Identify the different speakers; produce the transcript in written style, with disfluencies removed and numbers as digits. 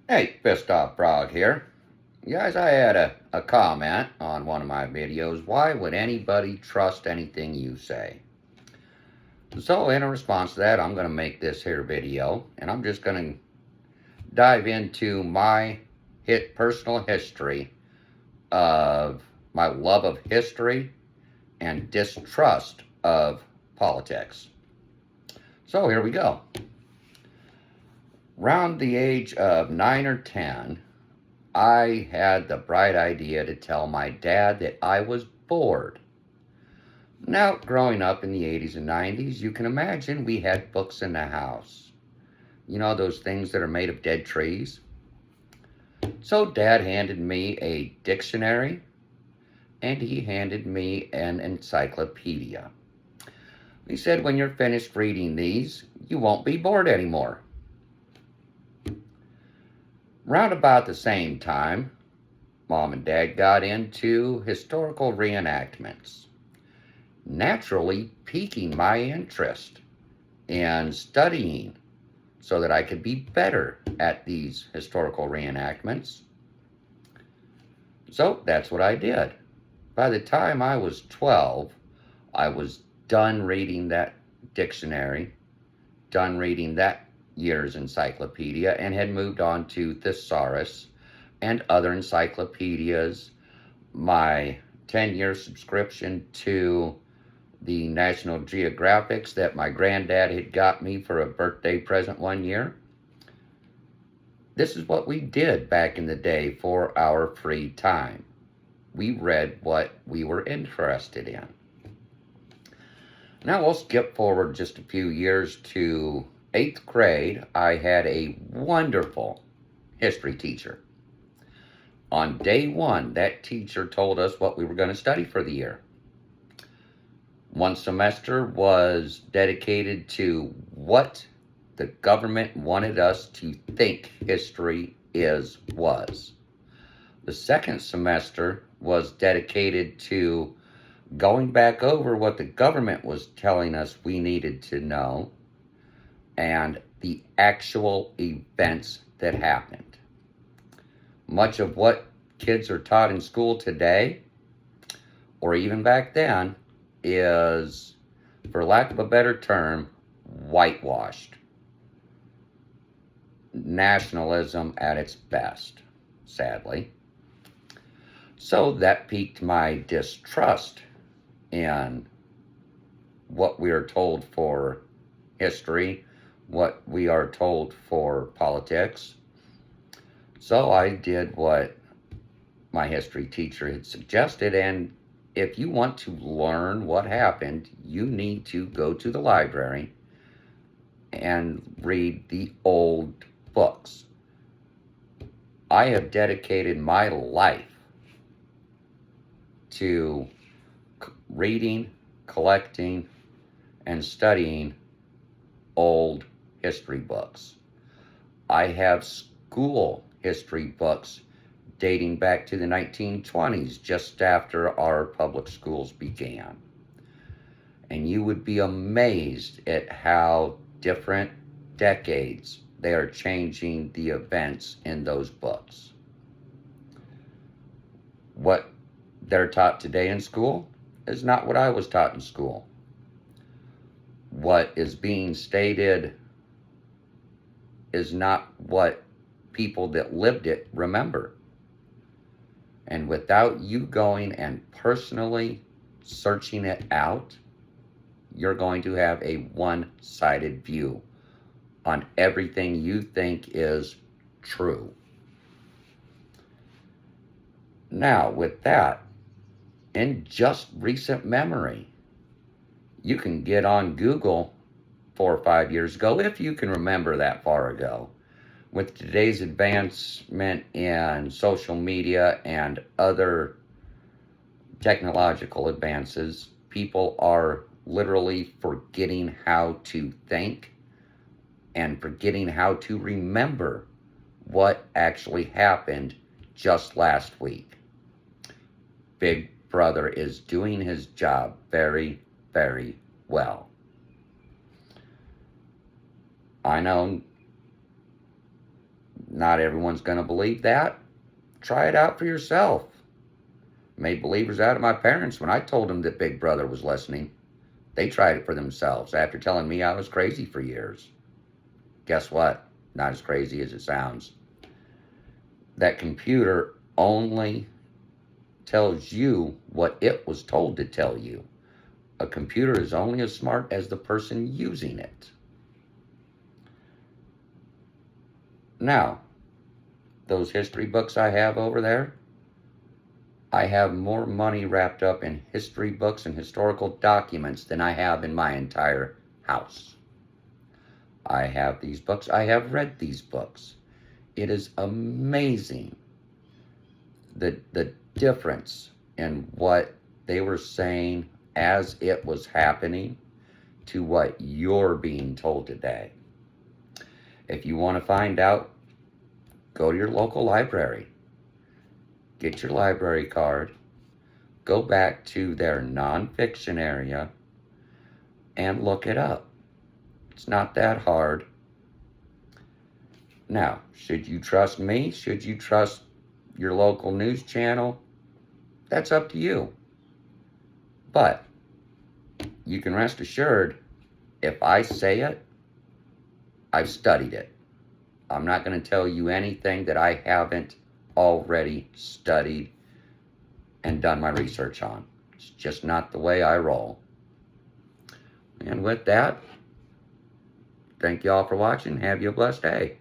Speaker 1: Hey, Pissed Off Frog here. Guys, I had a comment on one of my videos. Why would anybody trust anything you say? So, in response to that, I'm going to make this here video, and I'm just going to dive into my personal history of my love of history and distrust of politics. So, here we go. Around the age of 9 or 10, I had the bright idea to tell my dad that I was bored. Now, growing up in the 80s and 90s, you can imagine we had books in the house. You know, those things that are made of dead trees? So, Dad handed me a dictionary and he handed me an encyclopedia. He said, when you're finished reading these, you won't be bored anymore. Round about the same time, Mom and Dad got into historical reenactments, naturally piquing my interest in studying so that I could be better at these historical reenactments. So that's what I did. By the time I was 12, I was done reading that dictionary, done reading that year's encyclopedia, and had moved on to Thesaurus and other encyclopedias. My 10-year subscription to the National Geographics that my granddad had got me for a birthday present one year. This is what we did back in the day for our free time. We read what we were interested in. Now we'll skip forward just a few years to 8th grade. I had a wonderful history teacher. On day one, that teacher told us what we were going to study for the year. One semester was dedicated to what the government wanted us to think history was. The second semester was dedicated to going back over what the government was telling us we needed to know and the actual events that happened. Much of what kids are taught in school today, or even back then, is, for lack of a better term, whitewashed. Nationalism at its best, sadly. So that piqued my distrust in what we are told for history, what we are told for politics. So I did what my history teacher had suggested, and if you want to learn what happened, you need to go to the library and read the old books. I have dedicated my life to reading, collecting, and studying old history books. I have school history books dating back to the 1920s, just after our public schools began. And you would be amazed at how different decades they are changing the events in those books. What they're taught today in school is not what I was taught in school. What is being stated is not what people that lived it remember. And without you going and personally searching it out, you're going to have a one-sided view on everything you think is true. Now, with that, in just recent memory, you can get on Google 4 or 5 years ago, if you can remember that far ago. With today's advancement in social media and other technological advances, people are literally forgetting how to think and forgetting how to remember what actually happened just last week. Big Brother is doing his job very, very well. I know Not everyone's going to believe that. Try it out for yourself. Made believers out of my parents when I told them that Big Brother was listening. They tried it for themselves after telling me I was crazy for years. Guess what? Not as crazy as it sounds. That computer only tells you what it was told to tell you. A computer is only as smart as the person using it. Now, those history books I have over there, I have more money wrapped up in history books and historical documents than I have in my entire house. I have these books. I have read these books. It is amazing the difference in what they were saying as it was happening to what you're being told today. If you want to find out, go to your local library. Get your library card. Go back to their nonfiction area and look it up. It's not that hard. Now, should you trust me? Should you trust your local news channel? That's up to you. But you can rest assured, if I say it, I've studied it. I'm not going to tell you anything that I haven't already studied and done my research on. It's just not the way I roll. And with that, thank you all for watching. Have you a blessed day.